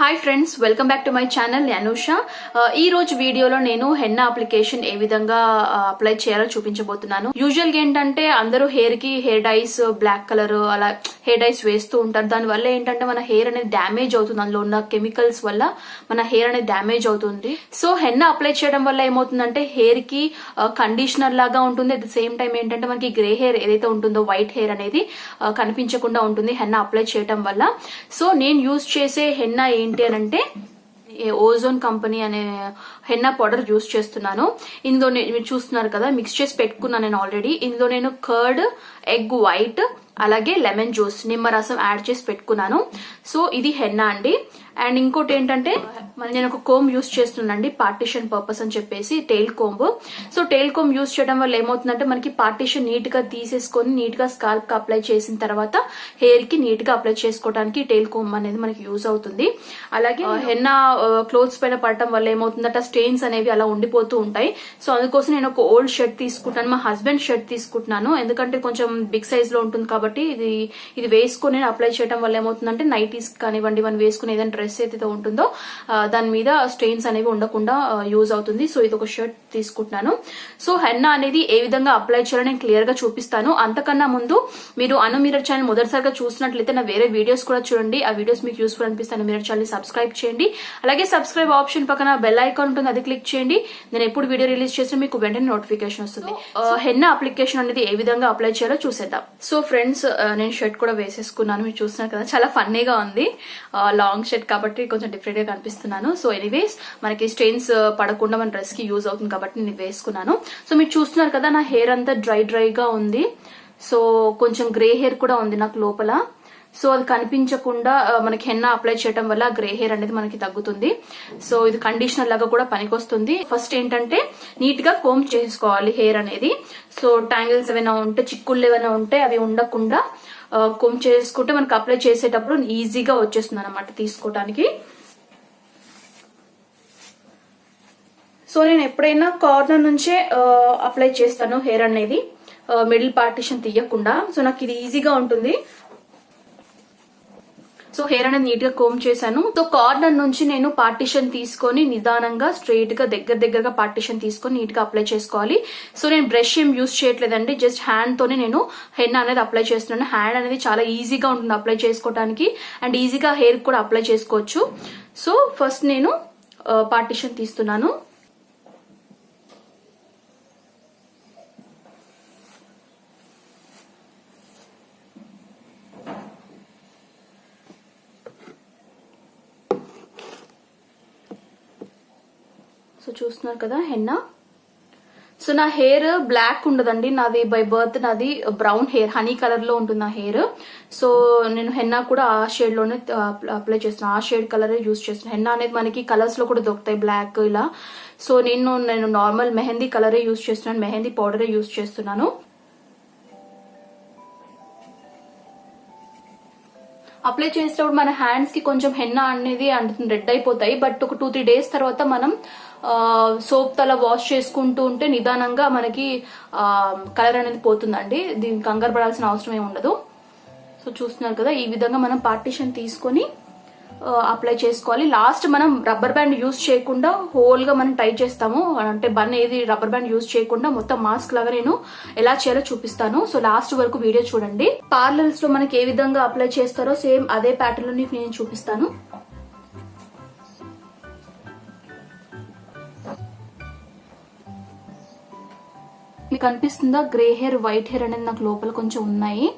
Hi friends, welcome back to my channel Anusha. ఈ రోజు వీడియోలో నేను హెన్నా అప్లికేషన్ ఏ విధంగా అప్లై చేయాలో చూపించబోతున్నాను. యూజువల్ గా ఏంటంటే అందరూ హెయిర్ కి హెయిర్ డైస్ బ్లాక్ కలర్ అలా హెయిర్ డైస్ వేస్తూ ఉంటారు. దాని వల్ల ఏంటంటే మన హెయిర్ అనేది డ్యామేజ్ అవుతుంది. అందులో ఉన్న కెమికల్స్ వల్ల మన హెయిర్ అనేది డ్యామేజ్ అవుతుంది. సో హెన్నా అప్లై చేయడం వల్ల ఏమవుతుందంటే హెయిర్ కి కండిషనర్ లాగా ఉంటుంది. అట్ ద సేమ్ టైం ఏంటంటే మనకి గ్రే హెయిర్ ఏదైతే ఉంటుందో వైట్ హెయిర్ అనేది కనిపించకుండా ఉంటుంది హెన్నా అప్లై చేయడం వల్ల. సో నేను యూజ్ చేసే హెన్నా ఏంటి అని అంటే ఓజోన్ కంపెనీ అనే హెన్నా పౌడర్ యూస్ చేస్తున్నాను. ఇందులో మీరు చూస్తున్నారు కదా, మిక్స్ చేసి పెట్టుకున్నాను నేను ఆల్రెడీ. ఇందులో నేను కర్డ్, ఎగ్ వైట్, అలాగే లెమన్ జ్యూస్, నిమ్మరసం యాడ్ చేసి పెట్టుకున్నాను. సో ఇది హెన్నా అండి. అండ్ ఇంకోటి ఏంటంటే నేను ఒక కోమ్ యూస్ చేస్తున్నానండి, పార్టిషన్ పర్పస్ అని చెప్పేసి tail comb. So tail comb use చేయడం వల్ల ఏమవుతుందంటే మనకి పార్టిషన్ నీట్ గా తీసేసుకొని నీట్ గా స్కాల్ప్ కి అప్లై చేసిన తర్వాత హెయిర్ కి నీట్ గా అప్లై చేసుకోవడానికి టెయిల్ కోంబ్ అనేది మనకి యూజ్ అవుతుంది. అలాగే హెన్నా క్లోత్స్ పైన పడటం వల్ల ఏమవుతుందంటే స్టెయిన్స్ అనేవి అలా ఉండిపోతూ ఉంటాయి. సో అందుకోసం నేను ఒక ఓల్డ్ షర్ట్ తీసుకుంటాను, మా హస్బెండ్ షర్ట్ తీసుకుంటున్నాను. ఎందుకంటే కొంచెం బిగ్ సైజ్ లో ఉంటుంది కాబట్టి ఇది వేసుకుని అప్లై చేయడం వల్ల ఏమవుతుందంటే నైటీస్ కానివ్వండి, మనం వేసుకుని ఏదైనా డ్రెస్ ఏదైతే ఉంటుందో దాని మీద స్టెయిన్స్ అనేవి ఉండకుండా యూజ్ అవుతుంది. సో ఇది ఒక షర్ట్ తీసుకుంటున్నాను. సో హెన్నా అనేది ఏ విధంగా అప్లై చేయాలో నేను క్లియర్ గా చూపిస్తాను. అంతకన్నా ముందు మీరు అను మిర్రర్ ఛానల్ మొదటిసారిగా చూసినట్లయితే నా వేరే వీడియోస్ కూడా చూడండి. ఆ వీడియోస్ మీకు యూస్ఫుల్ అనిపిస్తే అను మిర్రర్ ఛానల్ సబ్స్క్రైబ్ చేయండి. అలాగే సబ్స్క్రైబ్ ఆప్షన్ పక్కన బెల్ ఐకాన్ ఉంటుంది, అది క్లిక్ చేయండి. నేను ఎప్పుడు వీడియో రిలీజ్ చేసినా మీకు వెంటనే నోటిఫికేషన్ వస్తుంది. హెన్నా అప్లికేషన్ అనేది ఏ విధంగా అప్లై చేయాలో చూసేద్దాం. సో ఫ్రెండ్స్, నేను షర్ట్ కూడా వేసేసుకున్నాను, మీరు చూస్తున్నారు కదా, చాలా ఫన్నీగా ఉంది. లాంగ్ షర్ట్ కాబట్టి కొంచెం డిఫరెంట్ గా కనిపిస్తున్నాను. సో ఎనీవేస్ మనకి స్టెయిన్స్ పడకుండా మన డ్రెస్ కి యూజ్ అవుతుంది కాబట్టి నేను వేసుకున్నాను. సో మీరు చూస్తున్నారు కదా, నా హెయిర్ అంతా డ్రైగా ఉంది. సో కొంచెం గ్రే హెయిర్ కూడా ఉంది నాకు లోపల. సో అది కనిపించకుండా మనకి హెన్నా అప్లై చేయడం వల్ల గ్రే హెయిర్ అనేది మనకి తగ్గుతుంది. సో ఇది కండిషనర్ లాగా కూడా పనికొస్తుంది. ఫస్ట్ ఏంటంటే నీట్ గా కోమ్ చేసుకోవాలి హెయిర్ అనేది. సో ట్యాంగిల్స్ ఏమైనా ఉంటే, చిక్కుళ్ళు ఏమైనా ఉంటే అవి ఉండకుండా కోమ్ చేసుకుంటే మనకి అప్లై చేసేటప్పుడు ఈజీగా వచ్చేస్తుంది అనమాట తీసుకోవడానికి. సో నేను ఎప్పుడైనా కార్నర్ నుంచే అప్లై చేస్తాను హెయిర్ అనేది, మిడిల్ పార్టిషన్ తీయకుండా. సో నాకు ఇది ఈజీగా ఉంటుంది. సో హెయిర్ అనేది నీట్ గా కోమ్ చేశాను. సో కార్నర్ నుంచి నేను పార్టిషన్ తీసుకొని నిదానంగా స్ట్రైట్ గా దగ్గరగా పార్టిషన్ తీసుకొని నీట్ గా అప్లై చేసుకోవాలి. సో నేను బ్రష్ ఏం యూజ్ చేయట్లేదండి, జస్ట్ హ్యాండ్ తోనే నేను హెన్నా అనేది అప్లై చేస్తున్నాను. హ్యాండ్ అనేది చాలా ఈజీగా ఉంటుంది అప్లై చేసుకోవడానికి, అండ్ ఈజీగా హెయిర్ కూడా అప్లై చేసుకోవచ్చు. సో ఫస్ట్ నేను పార్టిషన్ తీస్తున్నాను. సో చూస్తున్నారు కదా హెన్నా. సో నా హెయిర్ బ్లాక్ ఉండదండి, నాది బై బర్త్ నాది బ్రౌన్ హెయిర్, హనీ కలర్ లో ఉంటుంది నా హెయిర్. సో నేను హెన్నా కూడా ఆ షేడ్ లోనే అప్లై చేస్తున్నాను, ఆ షేడ్ కలర్ యూజ్ చేస్తున్నాను. హెన్నా అనేది మనకి కలర్స్ లో కూడా దొరుకుతాయి, బ్లాక్ ఇలా. సో నేను నార్మల్ మెహందీ కలరే యూజ్ చేస్తున్నాను, మెహందీ పౌడరే యూజ్ చేస్తున్నాను. అప్లై చేసేటప్పుడు మన హ్యాండ్స్ కి కొంచెం హెన్నా అనేది రెడ్ అయిపోతాయి. బట్ ఒక 2-3 డేస్ తర్వాత మనం సోప్ తల వాష్ చేసుకుంటూ ఉంటే నిదానంగా మనకి కలర్ అనేది పోతుందండి. దీనికి కంగారు పడాల్సిన అవసరం ఏమి ఉండదు. సో చూస్తున్నారు కదా, ఈ విధంగా మనం పార్టిషన్ తీసుకొని అప్లై చేసుకోవాలి. లాస్ట్ మనం రబ్బర్ బ్యాండ్ యూజ్ చేయకుండా హోల్ గా మనం టైట్ చేస్తాము, అంటే బన్ ఏది రబ్బర్ బ్యాండ్ యూజ్ చేయకుండా మొత్తం మాస్క్ లాగా నేను ఎలా చేయాలో చూపిస్తాను. సో లాస్ట్ వరకు వీడియో చూడండి. పార్లర్స్ లో మనకి ఏ విధంగా అప్లై చేస్తారో సేమ్ అదే ప్యాటర్న్ లో నేను చూపిస్తాను. మీకు అనిపిస్తుందా గ్రే హెయిర్, వైట్ హెయిర్ అనేది నాకు లోపల కొంచెం ఉన్నాయి.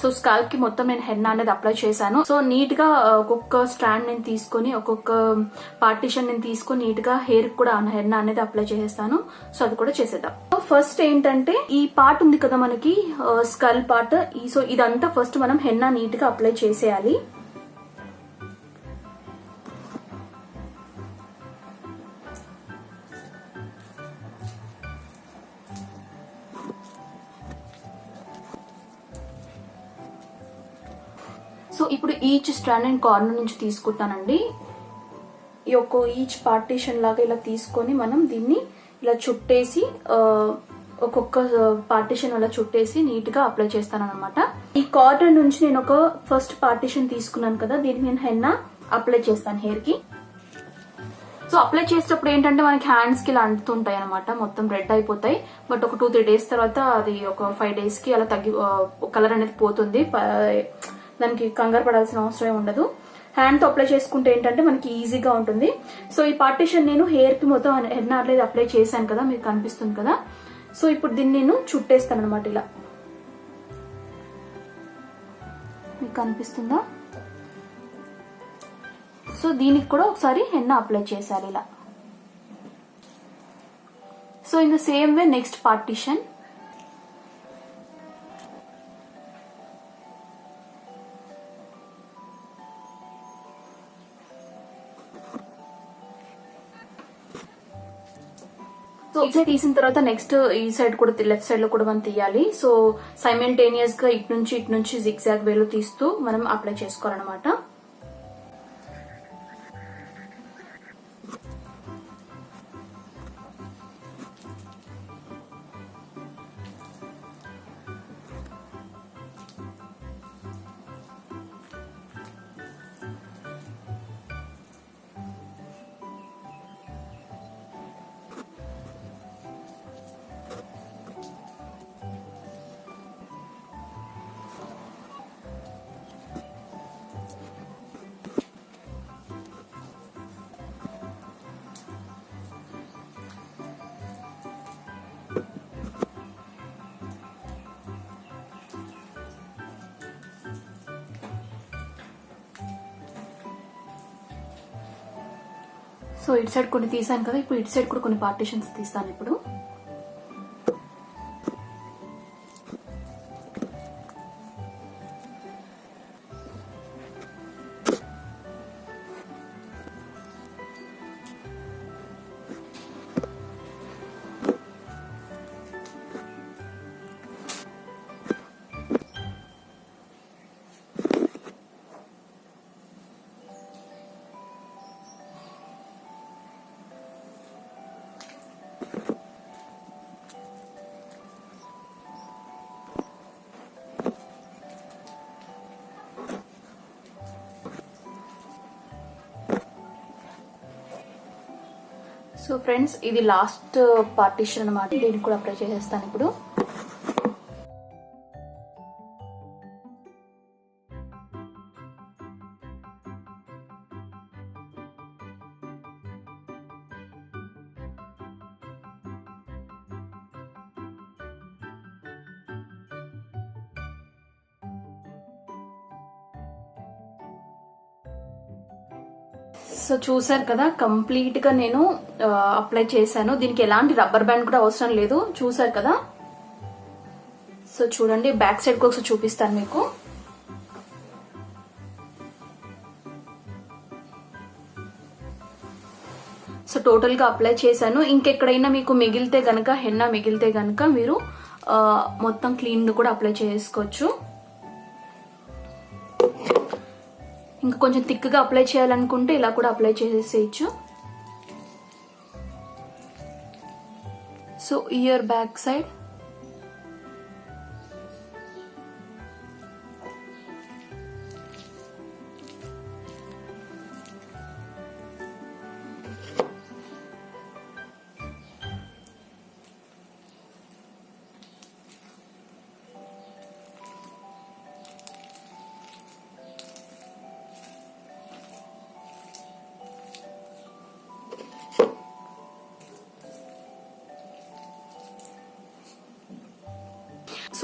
సో స్కాల్ప్ కి మొత్తం నేను హెన్నా అనేది అప్లై చేశాను. సో నీట్ గా ఒక్కొక్క స్ట్రాండ్ నేను తీసుకొని ఒక్కొక్క పార్టిషన్ నేను తీసుకొని నీట్ గా హెయిర్ కూడా హెన్నా అనేది అప్లై చేసేస్తాను. సో అది కూడా చేసేద్దాం. సో ఫస్ట్ ఏంటంటే ఈ పార్ట్ ఉంది కదా మనకి స్కల్ పార్ట్, సో ఇదంతా ఫస్ట్ మనం హెన్నా నీట్ గా అప్లై చేసేయాలి. సో ఇప్పుడు ఈచ్ స్ట్రాండ్ అండ్ కార్నర్ నుంచి తీసుకుంటానండి. ఈ యొక్క ఈచ్ పార్టీషన్ లాగా ఇలా తీసుకొని మనం దీన్ని ఇలా చుట్టేసి ఒక్కొక్క పార్టీషన్ అలా చుట్టేసి నీట్ గా అప్లై చేస్తాను అనమాట. ఈ కార్నర్ నుంచి నేను ఒక ఫస్ట్ పార్టీషన్ తీసుకున్నాను కదా, దీనికి నేను హెన్నా అప్లై చేస్తాను హెయిర్ కి. సో అప్లై చేసేటప్పుడు ఏంటంటే మనకి హ్యాండ్స్ కి ఇలా అంటుతుంటాయి అనమాట, మొత్తం రెడ్ అయిపోతాయి. బట్ ఒక 2-3 డేస్ తర్వాత అది ఒక 5 డేస్ కి అలా తగ్గి కలర్ అనేది పోతుంది. దానికి కంగారు పడాల్సిన అవసరం ఉండదు. హ్యాండ్ తో అప్లై చేసుకుంటే ఏంటంటే మనకి ఈజీగా ఉంటుంది. సో ఈ పార్టీషన్ నేను హెయిర్ కి మొత్తం హెన్నా అనేది అప్లై చేశాను కదా, మీకు కనిపిస్తుంది కదా. సో ఇప్పుడు దీన్ని నేను చుట్టేస్తాను అనమాట. ఇలా మీకు కనిపిస్తుందా? సో దీనికి కూడా ఒకసారి హెన్నా అప్లై చేశారు ఇలా. So in the same way next partition. So ఈ సైడ్ తీసిన తర్వాత నెక్స్ట్ ఈ సైడ్ కూడా లెఫ్ట్ సైడ్ లో కూడా మనం తీయాలి. సో సైమల్టేనియస్ గా ఇటు నుంచి జిగ్జాగ్ వేలో తీస్తూ మనం అప్లై చేసుకోవాలన్నమాట. సో ఇటు సైడ్ కొన్ని తీసాను కదా, ఇప్పుడు ఇటు సైడ్ కూడా కొన్ని పార్టీషన్స్ తీస్తాను ఇప్పుడు. సో ఫ్రెండ్స్ ఇది లాస్ట్ పార్టీషన్ అనమాట, దీనికి కూడా అప్లై చేసేస్తాను ఇప్పుడు. సో చూసారు కదా, కంప్లీట్ గా నేను అప్లై చేశాను. దీనికి ఎలాంటి రబ్బర్ బ్యాండ్ కూడా అవసరం లేదు. చూసారు కదా. సో చూడండి, బ్యాక్ సైడ్ కూడా ఒకసారి చూపిస్తాను మీకు. సో టోటల్ గా అప్లై చేశాను. ఇంకెక్కడైనా మీకు మిగిలితే గనక, హెన్నా మిగిలితే గనక మీరు మొత్తం క్లీన్ కూడా అప్లై చేసుకోవచ్చు. ఇంకా కొంచెం థిక్ గా అప్లై చేయాలనుకుంటే ఇలా కూడా అప్లై చేసేసేయచ్చు. So ear back side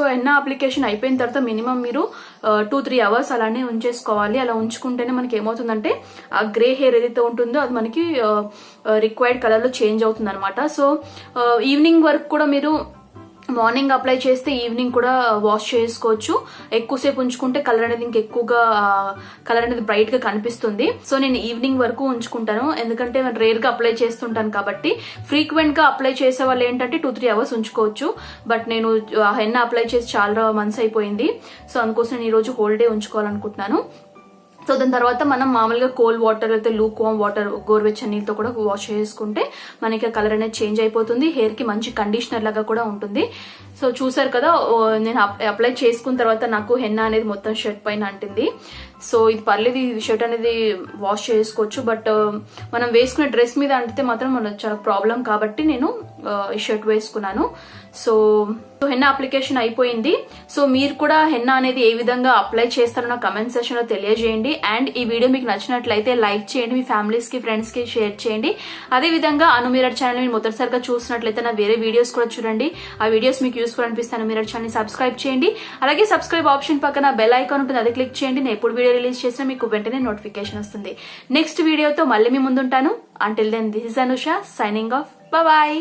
so henna application అయిపోయిన తర్వాత మినిమం మీరు 2-3 అవర్స్ అలానే ఉంచేసుకోవాలి. అలా ఉంచుకుంటేనే మనకి ఏమవుతుందంటే ఆ గ్రే హెయిర్ ఏదైతే ఉంటుందో అది మనకి రిక్వైర్డ్ కలర్ లో చేంజ్ అవుతుంది అనమాట. సో ఈవినింగ్ వరకు కూడా మీరు మార్నింగ్ అప్లై చేస్తే ఈవినింగ్ కూడా వాష్ చేసుకోవచ్చు. ఎక్కువసేపు ఉంచుకుంటే కలర్ అనేది ఇంకెక్కువగా కలర్ అనేది బ్రైట్ గా కనిపిస్తుంది. సో నేను ఈవినింగ్ వరకు ఉంచుకుంటాను, ఎందుకంటే రేర్ గా అప్లై చేస్తుంటాను కాబట్టి. ఫ్రీక్వెంట్ గా అప్లై చేసే వాళ్ళు ఏంటంటే 2-3 అవర్స్ ఉంచుకోవచ్చు. బట్ నేను హెన్నా అప్లై చేసి చాలా మంత్స్ అయిపోయింది. సో అందుకోసం నేను ఈ రోజు హోల్ డే ఉంచుకోవాలనుకుంటున్నాను. సో దాని తర్వాత మనం మామూలుగా కోల్డ్ వాటర్ అయితే లూక్ వామ్ వాటర్ గోరువెచ్చని నీళ్ళతో కూడా వాష్ చేసుకుంటే మనకి కలర్ అనేది చేంజ్ అయిపోతుంది. హెయిర్ కి మంచి కండిషనర్ లాగా కూడా ఉంటుంది. సో చూసారు కదా, నేను అప్లై చేసుకున్న తర్వాత నాకు హెన్నా అనేది మొత్తం షర్ట్ పైన అంటింది. సో ఇది పర్లేదు, ఈ షర్ట్ అనేది వాష్ చేసుకోవచ్చు. బట్ మనం వేసుకునే డ్రెస్ మీద అంటితే మాత్రం మనకు చాలా ప్రాబ్లం కాబట్టి నేను ఈ షర్ట్ వేసుకున్నాను. సో హెన్నా అప్లికేషన్ అయిపోయింది. సో మీరు కూడా హెన్నా అనేది ఏ విధంగా అప్లై చేస్తారో నా కమెంట్ సెక్షన్ లో తెలియజేయండి. అండ్ ఈ వీడియో మీకు నచ్చినట్లయితే లైక్ చేయండి, మీ ఫ్యామిలీస్ కి ఫ్రెండ్స్ కి షేర్ చేయండి. అదే విధంగా అనుమిరర్ ఛానల్ మీరు మొదటిసారిగా చూసినట్లయితే నా వేరే వీడియోస్ కూడా చూడండి. ఆ వీడియోస్ మీకు యూస్ఫుల్ అనిపిస్తే అనుమిరర్ ఛానల్ సబ్స్క్రైబ్ చేయండి. అలాగే సబ్స్క్రైబ్ ఆప్షన్ పక్కన బెల్ ఐకాన్ ఉంటుంది, అది క్లిక్ చేయండి. నేను ఎప్పుడు వీడియో రిలీజ్ చేసినా మీకు వెంటనే నోటిఫికేషన్ వస్తుంది. నెక్స్ట్ వీడియోతో మళ్ళీ మీ ముందుంటాను. Until then this is Anusha signing off. Bye.